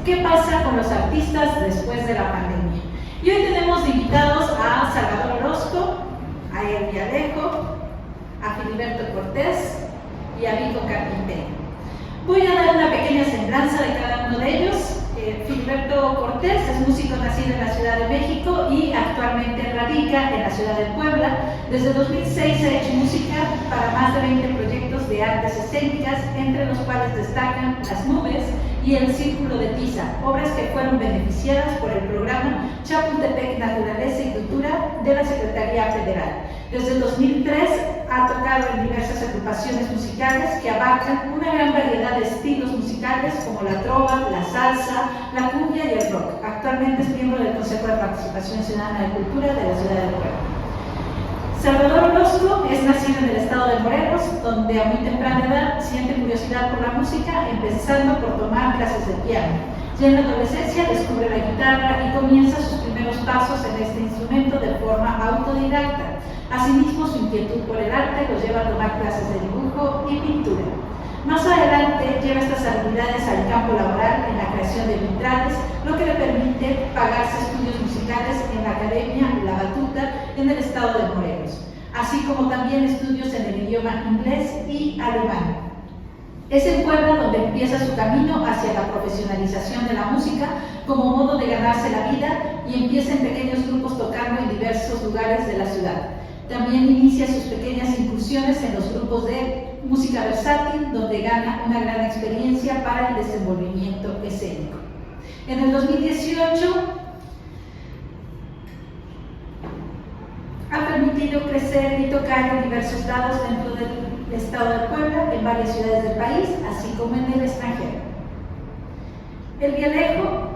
¿Qué pasa con los artistas después de la pandemia? Y hoy tenemos invitados a Salvador Orozco, a El Vialejo, a Filiberto Cortés y a Vico Carpintero. Voy a dar una pequeña semblanza de cada uno de ellos. Filiberto Cortés es músico nacido en la Ciudad de México y actualmente radica en la ciudad de Puebla. Desde 2006 ha hecho música para más de 20 proyectos de artes escénicas, entre los cuales destacan Las Nubes y El Círculo de Tiza, obras que fueron beneficiadas por el programa Chapultepec Naturaleza y Cultura de la Secretaría Federal. Desde el 2003 ha tocado en diversas agrupaciones musicales que abarcan una gran variedad de estilos musicales como la trova, la salsa, la cumbia y el rock. Actualmente es miembro del Consejo de Participación Ciudadana de Cultura de la Ciudad de Puebla. Salvador Orozco es nacido en el estado de Morelos, donde a muy temprana edad siente curiosidad por la música, empezando por tomar clases de piano. Ya en la adolescencia descubre la guitarra y comienza sus primeros pasos en este instrumento de forma autodidacta. Asimismo, su inquietud por el arte lo lleva a tomar clases de dibujo y pintura. Más adelante lleva estas habilidades al campo laboral en la creación de vitrales, lo que le permite pagarse estudios musicales en la Academia La Batuta en el estado de Morelos, así como también estudios en el idioma inglés y alemán. Es en Puebla donde empieza su camino hacia la profesionalización de la música como modo de ganarse la vida y empieza en pequeños grupos tocando en diversos lugares de la ciudad. También inicia sus pequeñas incursiones en los grupos de música versátil, donde gana una gran experiencia para el desenvolvimiento escénico. En el 2018 ha permitido crecer y tocar en diversos lados dentro del estado de Puebla, en varias ciudades del país, así como en el extranjero. El Vialejo,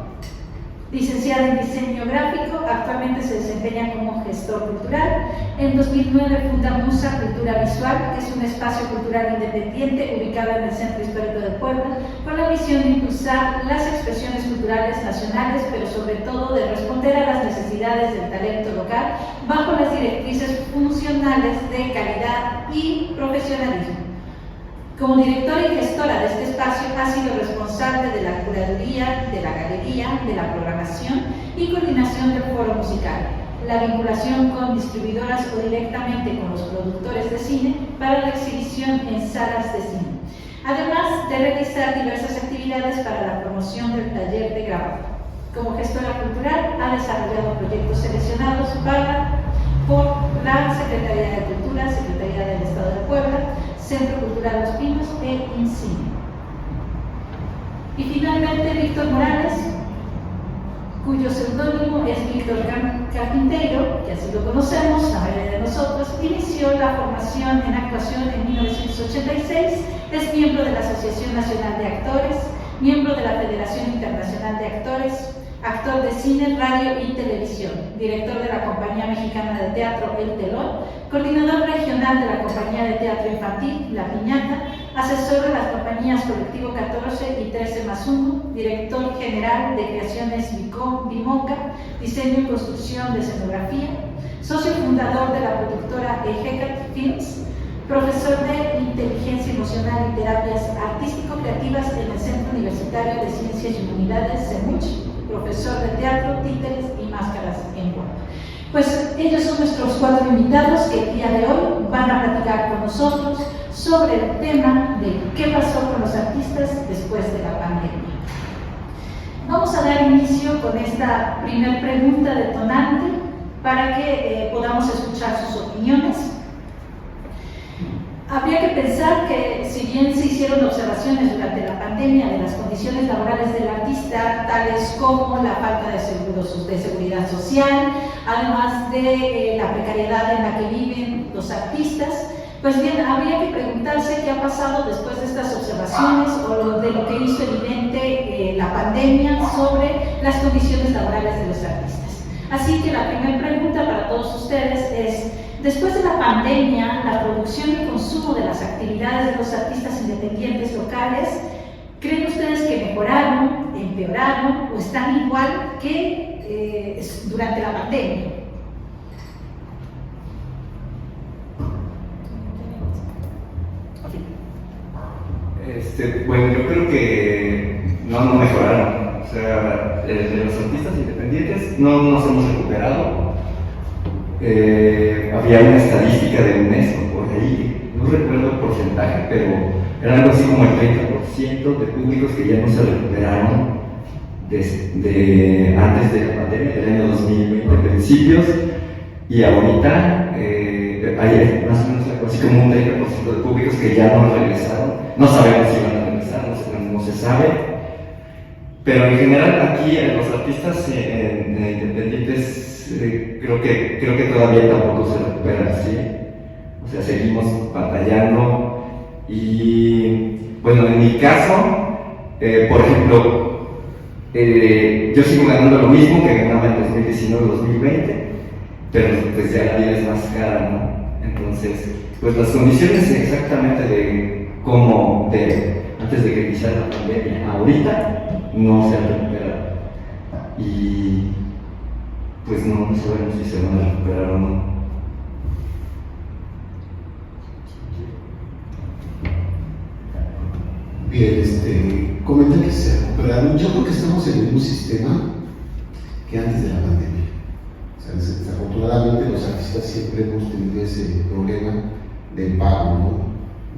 licenciado en diseño gráfico, actualmente se desempeña como gestor cultural. En 2009 funda Musa Cultura Visual, que es un espacio cultural independiente ubicado en el Centro Histórico de Puebla, con la misión de impulsar las expresiones culturales nacionales, pero sobre todo de responder a las necesidades del talento local bajo las directrices funcionales de calidad y profesionalismo. Como directora y gestora de este espacio, ha sido responsable de la curaduría, de la galería, de la programación y coordinación del foro musical, la vinculación con distribuidoras o directamente con los productores de cine para la exhibición en salas de cine, además de realizar diversas actividades para la promoción del taller de grabado. Como gestora cultural, ha desarrollado proyectos seleccionados por la Secretaría de Cultura, Secretaría del Estado de Puebla, Centro Cultural Los Pinos e INCINE. Y finalmente Víctor Morales, cuyo seudónimo es Víctor Carpintero, que así lo conocemos, la mayoría de nosotros. Inició la formación en actuación en 1986, es miembro de la Asociación Nacional de Actores, miembro de la Federación Internacional de Actores, actor de cine, radio y televisión, director de la Compañía Mexicana de Teatro El Telón, coordinador regional de la Compañía de Teatro Infantil La Piñata, asesor de las compañías Colectivo 14 y 13+1, director general de Creaciones Bimoca, diseño y construcción de escenografía, socio fundador de la productora Ejecat Films, profesor de Inteligencia Emocional y Terapias Artístico-Creativas en el Centro Universitario de Ciencias y Humanidades, CEMUCH, profesor de teatro, títeres y máscaras en Puebla. Pues ellos son nuestros 4 invitados que el día de hoy van a platicar con nosotros sobre el tema de qué pasó con los artistas después de la pandemia. Vamos a dar inicio con esta primera pregunta detonante para que podamos escuchar sus opiniones. Habría que pensar que, si bien se hicieron observaciones durante la pandemia de las condiciones laborales del artista, tales como la falta de seguridad social, además de la precariedad en la que viven los artistas, pues bien, habría que preguntarse qué ha pasado después de estas observaciones o de lo que hizo evidente la pandemia sobre las condiciones laborales de los artistas. Así que la primera pregunta para todos ustedes es: después de la pandemia, la producción y el consumo de las actividades de los artistas independientes locales, ¿creen ustedes que mejoraron, empeoraron o están igual que durante la pandemia? Bueno, yo creo que no mejoraron, O sea, de los artistas independientes no nos hemos recuperado. Había una estadística de UNESCO por ahí, no recuerdo el porcentaje, pero era algo así como el 30% de públicos que ya no se recuperaron antes de la pandemia, del año 2020, principios, y ahorita hay más o menos algo así como un 30% de públicos que ya no regresaron. No sabemos si van a regresar, no se sabe, pero en general aquí los artistas independientes creo que todavía tampoco se recuperan así. O sea, seguimos batallando y bueno, en mi caso, por ejemplo, yo sigo ganando lo mismo que ganaba en 2019-2020, pero pues ya la vida es más cara, ¿no? Entonces, pues las condiciones exactamente de cómo antes de que iniciara la pandemia, ahorita no se han recuperado. Y pues no sabemos si se van a recuperar o no. Bien, comentan que se recuperaron. Yo creo que estamos en el mismo sistema que antes de la pandemia. O sea, desafortunadamente los artistas siempre hemos tenido ese problema del pago, ¿no?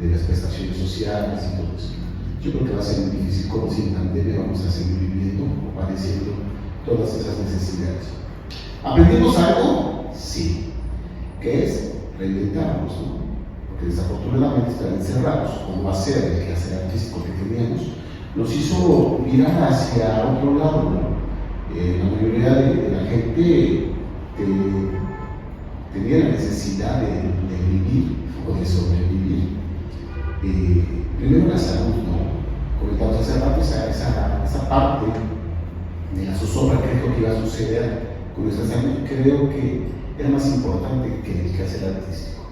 De las prestaciones sociales y todo eso. Yo creo que va a ser muy difícil, como si en pandemia vamos a seguir viviendo o padeciendo todas esas necesidades. ¿Aprendimos algo? Sí. ¿Qué es? Reinventarnos, ¿no? Porque desafortunadamente estar encerrados, como hacer el quehacer artístico que teníamos, nos hizo mirar hacia otro lado, ¿no? La mayoría de la gente tenía la necesidad de vivir o de sobrevivir. Primero la salud, ¿no? Comentamos hace rato esa parte de la zozobra, que es lo que iba a suceder con nuestra salud. Creo que era más importante que el quehacer artístico.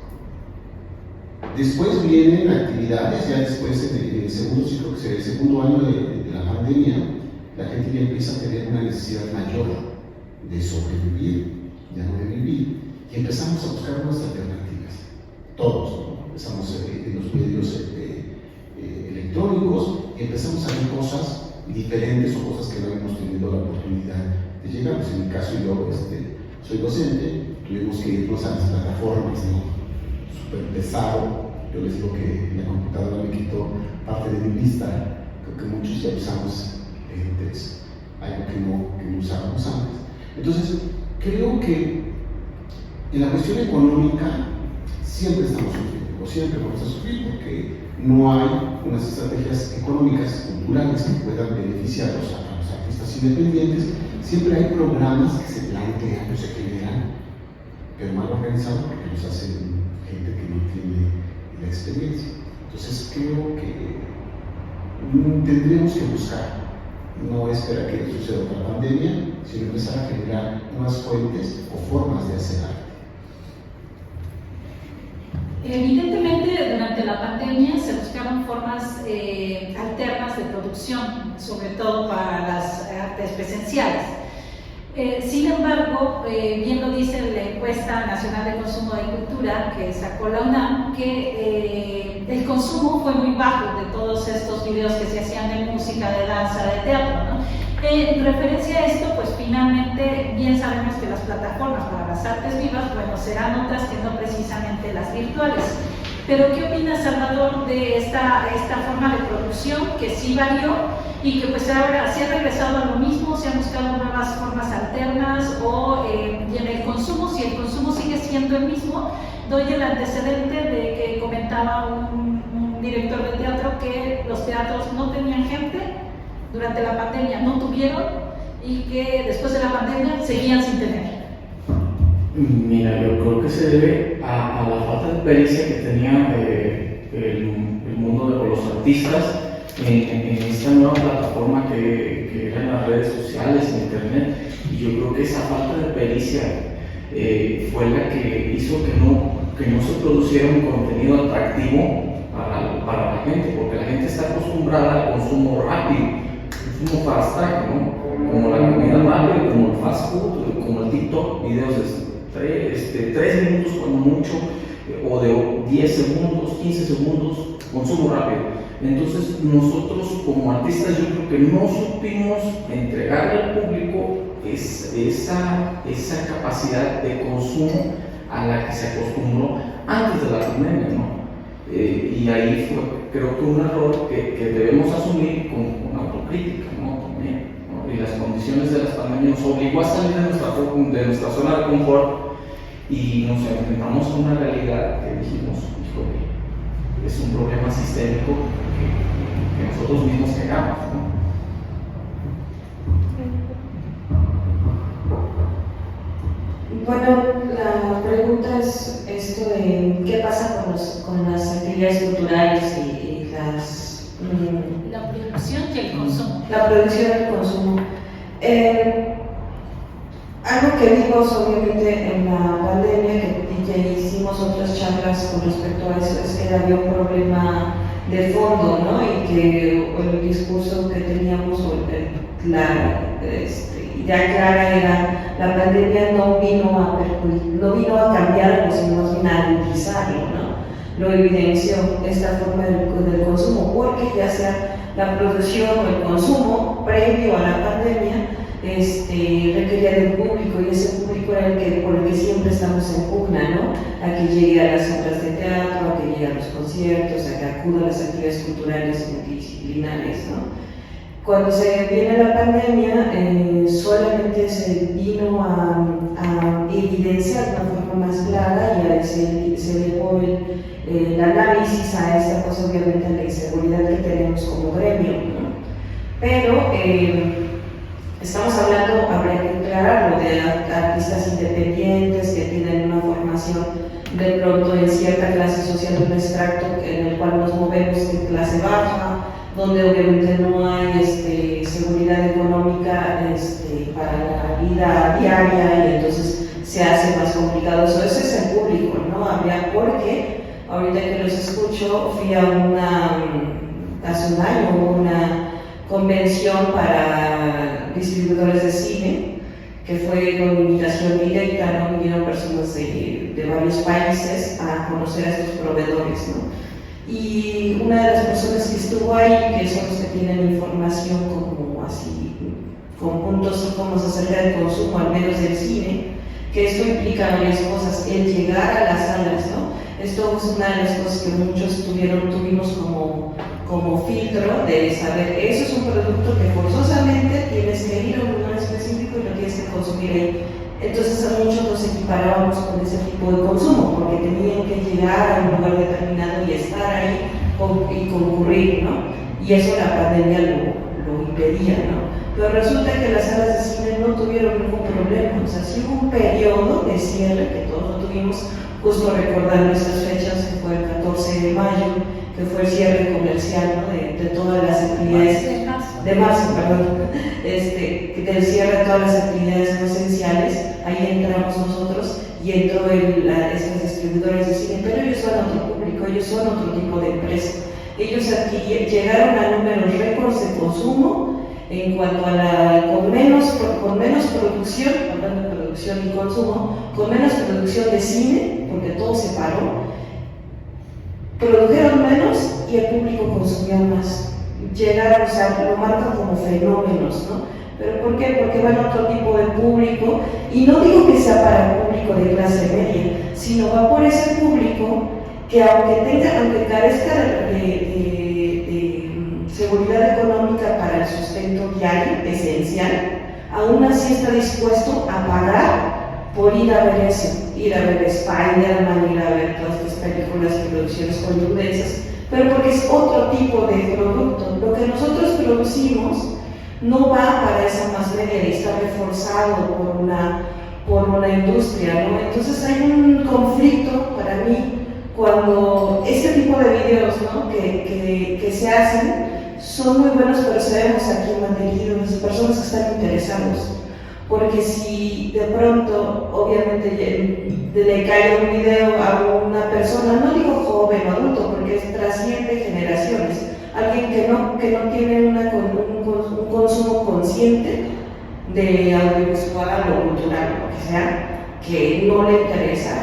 Después vienen actividades, ya después en el segundo ciclo, el segundo año de la pandemia, la gente ya empieza a tener una necesidad mayor de sobrevivir, ya no de vivir, y empezamos a buscar unas alternativas. Todos, ¿no? Empezamos en los medios electrónicos y empezamos a ver cosas diferentes o cosas que no hemos tenido la oportunidad de llegar. Pues en mi caso, yo soy docente, tuvimos que irnos a las plataformas, ¿no? Súper pesado. Yo les digo que la computadora me quitó parte de mi vista. Creo que muchos ya usamos algo que no usábamos antes. Entonces, creo que en la cuestión económica siempre estamos sufriendo, o siempre vamos a sufrir, porque no hay unas estrategias económicas, culturales que puedan beneficiar a los artistas independientes. Siempre hay programas que se plantean o se generan, pero mal organizados porque los hacen gente que no tiene la experiencia. Entonces creo que tendríamos que buscar, no esperar que suceda otra pandemia, sino empezar a generar nuevas fuentes o formas de hacer arte. Evidentemente, durante la pandemia se buscaron formas alternas de producción, sobre todo para las artes presenciales. Sin embargo, bien lo dice la encuesta nacional de consumo de cultura que sacó la UNAM, que el consumo fue muy bajo de todos estos videos que se hacían de música, de danza, de teatro, ¿no? En referencia a esto, pues finalmente bien sabemos que las plataformas para las artes vivas, bueno, serán otras que no precisamente las virtuales. Pero ¿qué opina Salvador de esta forma de producción que sí varió y que pues ahora se ha regresado a lo mismo, se han buscado nuevas formas alternas y en el consumo, si el consumo sigue siendo el mismo? Doy el antecedente de que comentaba un director de teatro que los teatros no tenían gente, durante la pandemia no tuvieron y que después de la pandemia seguían sin tener. Mira, yo creo que se debe a la falta de pericia que tenía el mundo de los artistas en esta nueva plataforma que eran las redes sociales, internet, y yo creo que esa falta de pericia fue la que hizo que no se produciera un contenido atractivo para la gente, porque la gente está acostumbrada al consumo rápido, consumo fast track, ¿no? Como la comida rápida, como el fast food, como el TikTok, videos de 3 minutos como mucho, o de 10 segundos, 15 segundos, consumo rápido. Entonces nosotros como artistas yo creo que no supimos entregarle al público esa capacidad de consumo a la que se acostumbró antes de la pandemia, ¿no? Y ahí fue, creo que un error que debemos asumir con autocrítica, ¿no? También, ¿no? Y las condiciones de las pandemias nos obligó a salir de nuestra zona de confort y nos enfrentamos a una realidad que dijimos, híjole, es un problema sistémico que nosotros mismos creamos, ¿no? Bueno, la pregunta es esto de qué pasa con las actividades culturales y las... La producción y el consumo. La producción y el consumo. Algo que vimos obviamente en la pandemia, que hicimos otras charlas con respecto a eso, es que había un problema de fondo, ¿no? Y que el discurso que teníamos, la idea clara era, la pandemia no vino a cambiarlo, sino más bien a analizarlo, ¿no? Lo evidenció esta forma del consumo, porque ya sea la producción o el consumo previo a la pandemia, requería de un público, y ese público era por el que siempre estamos en pugna, ¿no? A que llegue a las obras de teatro, a que llegue a los conciertos, a que acuda a las actividades culturales multidisciplinares, ¿no? Cuando se viene la pandemia, solamente se vino a evidenciar de una forma más clara y se llevó el análisis a esta cosa, obviamente, a la inseguridad que tenemos como gremio, ¿no? Pero estamos hablando, habría que aclararlo, de artistas independientes que tienen una formación de pronto en cierta clase social, un extracto en el cual nos movemos en clase baja, donde obviamente no hay seguridad económica para la vida diaria, y entonces se hace más complicado eso. Ese es el público, ¿no? Habría, porque ahorita que los escucho, fui a hace un año, una convención para distribuidores de cine, que fue con invitación directa, ¿no? Vinieron personas de varios países a conocer a estos proveedores, ¿no? Y una de las personas que estuvo ahí, que son los que tienen información como así, con puntos como acerca del consumo, al menos del cine, que esto implica varias cosas, el llegar a las salas, ¿no? Esto es una de las cosas que muchos tuvimos como filtro de saber, eso es un producto que forzosamente tienes que ir a un lugar específico y lo tienes que consumir ahí. Entonces a muchos nos equiparábamos con ese tipo de consumo, porque tenían que llegar a un lugar determinado y estar ahí y concurrir, ¿no? Y eso la pandemia lo impedía, ¿no? Pero resulta que las salas de cine no tuvieron ningún problema, o sea, sí hubo un periodo de cierre que todos lo tuvimos, justo recordando esas fechas, que fue el 14 de mayo, que fue el cierre comercial, ¿no? de todas las actividades, de marzo, perdón, del cierre de todas las actividades no esenciales. Ahí entramos nosotros y entró estos distribuidores de cine, pero ellos son otro público, ellos son otro tipo de empresa. Ellos llegaron a números récords de consumo en cuanto a con menos producción, hablando de producción y consumo, con menos producción de cine, porque todo se paró, produjeron menos y el público consumía más. Llegaron, o sea, lo marcan como fenómenos, ¿no? ¿Pero por qué? Porque van a otro tipo de público, y no digo que sea para el público de clase media, sino va por ese público que aunque carezca de seguridad económica para el sustento diario, esencial, aún así está dispuesto a pagar por ir a ver eso, ir a ver Spider-Man, ir a ver todas estas películas y producciones hollywoodenses, pero porque es otro tipo de producto. Lo que nosotros producimos no va para esa más media y está reforzado por una industria, ¿no? Entonces hay un conflicto para mí cuando este tipo de videos, ¿no? que se hacen son muy buenos, pero sabemos aquí en Madrid las personas que están interesados, porque si de pronto, obviamente, le cae un video a una persona, no digo joven o adulto, porque trasciende generaciones, alguien que no tiene un consumo consciente de audiovisual o cultural, lo que sea, que no le interesa,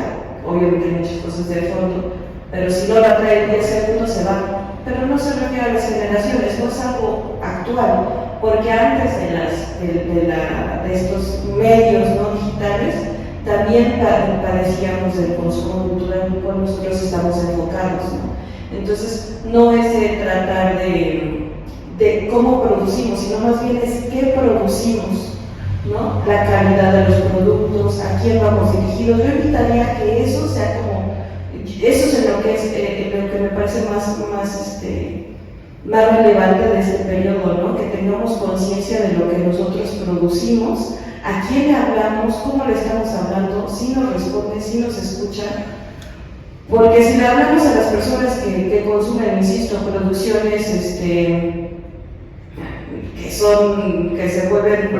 obviamente muchas cosas de fondo, pero si no la trae en 10 segundos se va. pero no se refiere a las generaciones, no es algo actual, porque antes de estos medios no digitales también padecíamos del consumo cultural en el cual nosotros estamos enfocados, ¿no? Entonces no es tratar de cómo producimos, sino más bien es qué producimos, ¿no? La calidad de los productos, a quién vamos dirigidos. Yo invitaría a que eso sea como, eso es lo que me parece más relevante de este periodo, ¿no? Que tengamos conciencia de lo que nosotros producimos, a quién le hablamos, cómo le estamos hablando, si nos responden, si nos escuchan. Porque si le hablamos a las personas que consumen, insisto, producciones que se vuelven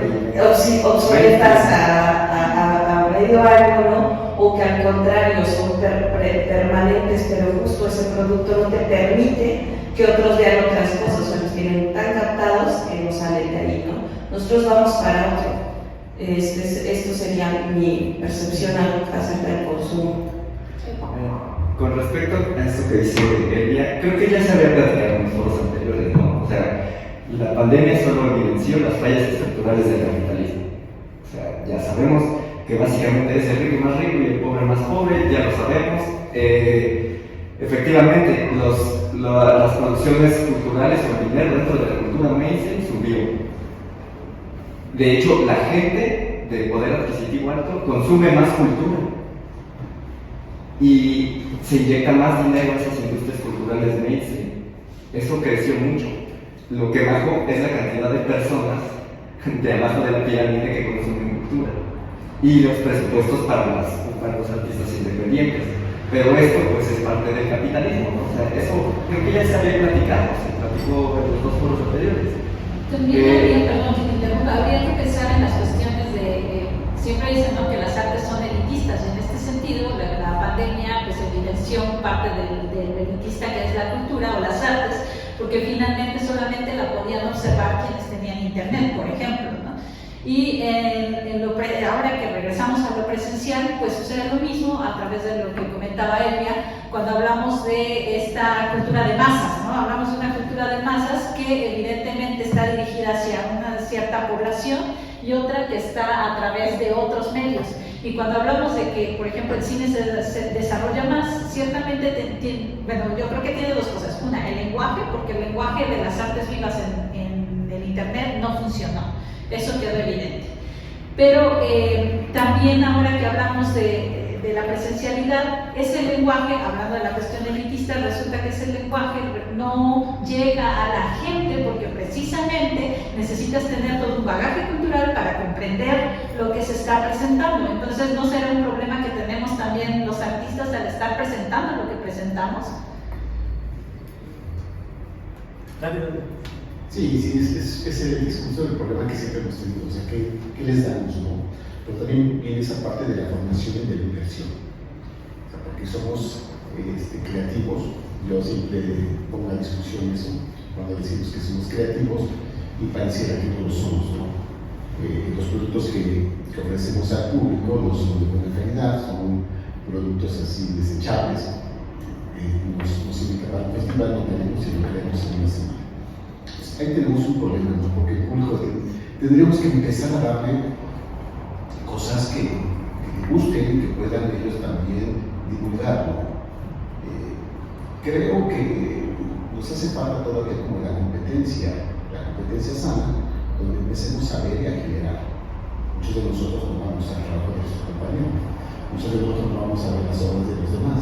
obsoletas a medio año, ¿no? O que al contrario son permanentes, pero justo ese producto no te permite que otros vean otras cosas, o sea, los tienen tan captados que no salen de ahí, ¿no? Nosotros vamos para otro. Esto sería mi percepción acerca del consumo. Con respecto a esto que dice Elia, creo que ya se había platicado en los foros anteriores, ¿no? O sea, la pandemia solo evidenció las fallas estructurales del capitalismo. O sea, ya sabemos que básicamente es el rico más rico y el pobre más pobre, ya lo sabemos. Efectivamente, las producciones culturales o el dinero dentro de la cultura mainstream subió. De hecho, la gente de poder adquisitivo alto consume más cultura y se inyecta más dinero a esas industrias culturales mainstream. Eso creció mucho. Lo que bajó es la cantidad de personas de abajo de la pirámide que consumen cultura y los presupuestos para los artistas independientes. Pero esto pues es parte del capitalismo, ¿no? O sea, eso creo que ya se había platicado, se platicó en los dos foros anteriores. También habría que pensar en las cuestiones siempre dicen, ¿no?, que las artes son elitistas, y en este sentido la pandemia pues evidenció parte del elitista que es la cultura o las artes, porque finalmente solamente la podían observar quienes tenían internet, por ejemplo, ¿no? Y ahora que regresamos a lo presencial, pues sucede lo mismo a través de lo que comentaba Elvia, cuando hablamos de esta cultura de masas, ¿no? Hablamos de una cultura de masas que evidentemente está dirigida hacia una cierta población y otra que está a través de otros medios. Y cuando hablamos de que, por ejemplo, el cine se desarrolla más, ciertamente, yo creo que tiene dos cosas. Una, el lenguaje, porque el lenguaje de las artes vivas en el internet no funcionó. Eso quedó evidente. Pero también ahora que hablamos de la presencialidad, ese lenguaje, hablando de la cuestión elitista, resulta que ese lenguaje no llega a la gente porque precisamente necesitas tener todo un bagaje cultural para comprender lo que se está presentando. Entonces, ¿no será un problema que tenemos también los artistas al estar presentando lo que presentamos? Sí, es el discurso del problema que siempre hemos tenido, o sea, ¿qué les damos, no? Pero también viene esa parte de la formación y de la inversión, o sea, porque somos creativos. Yo siempre pongo a discusión eso, cuando decimos que somos creativos y pareciera que no lo somos, ¿no? Los productos que ofrecemos al público no son de buena calidad, son productos así desechables, nos invitan para un festival, no tenemos y lo queremos en una semana. Ahí tenemos un problema, ¿no? Porque el público tendríamos que empezar a darle cosas que busquen y que puedan ellos también divulgar, ¿no? Creo que nos hace falta todavía como la competencia sana, donde empecemos a ver y a generar. Muchos de nosotros no vamos al trabajo de nuestros compañeros, muchos de nosotros no vamos a ver las obras de los demás,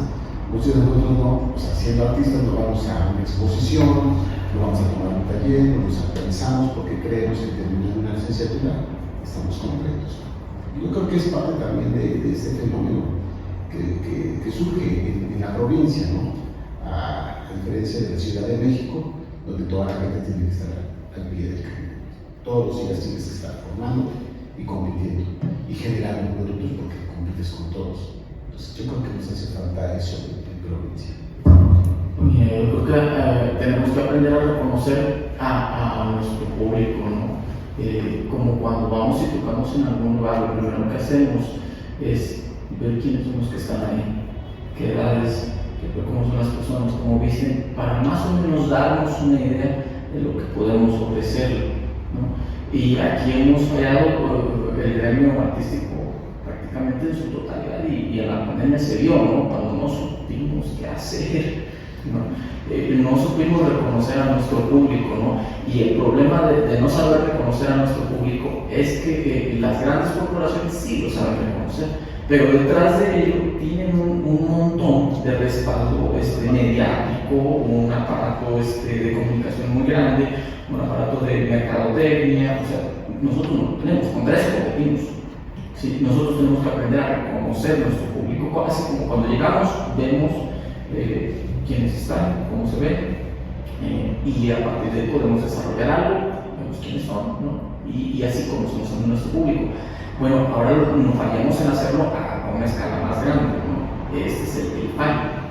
muchos de nosotros no, o sea, siendo artistas no vamos a una exposición, no vamos a tomar un taller, no nos actualizamos porque creemos que terminando una licenciatura estamos completos. Yo creo que es parte también de este fenómeno que surge en la provincia, ¿no? A diferencia de la Ciudad de México, donde toda la gente tiene que estar al pie del cañón. Todos los días tienes que estar formando y compitiendo y generando productos porque compites con todos. Entonces yo creo que nos hace falta eso en provincia. Yo creo que tenemos que aprender a reconocer a nuestro público, ¿no? Como cuando vamos y tocamos en algún lugar, lo primero que hacemos es ver quiénes son los que están ahí, qué edades que ve cómo son las personas, cómo visten, para más o menos darnos una idea de lo que podemos ofrecerle, ¿no? Y aquí hemos fallado el gremio artístico prácticamente en su totalidad, y en la pandemia se vio, ¿no? Cuando no supimos qué hacer, no supimos reconocer a nuestro público, ¿no? Y el problema de no saber reconocer a nuestro público es que las grandes corporaciones sí lo saben reconocer, pero detrás de ello tienen un montón de respaldo mediático, un aparato de comunicación muy grande, un aparato de mercadotecnia. O sea, nosotros no tenemos, con tres competimos. ¿Sí? Nosotros tenemos que aprender a reconocer nuestro público, así como cuando llegamos vemos quiénes están, cómo se ven, y a partir de ahí podemos desarrollar algo, vemos quiénes son, ¿no? Y así conocemos a nuestro público. Bueno, ahora nos fallamos en hacerlo a una escala más grande, ¿no? Este es el fallo.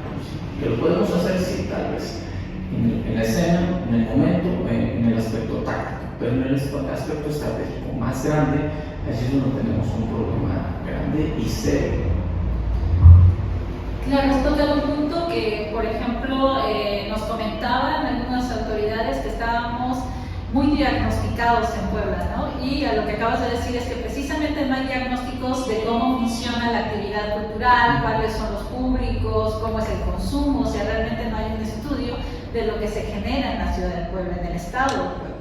Que lo podemos hacer, sí, tal vez, en la escena, en el momento, en el aspecto táctico, pero en el aspecto estratégico más grande, allí es donde tenemos un problema grande y serio. Claro, esto toca un punto que, por ejemplo, nos comentaban algunas autoridades que estábamos muy diagnosticados en Puebla, ¿no? Y a lo que acabas de decir es que precisamente no hay diagnósticos de cómo funciona la actividad cultural, cuáles son los públicos, cómo es el consumo, o sea, realmente no hay un estudio de lo que se genera en la ciudad de Puebla, en el estado de Puebla.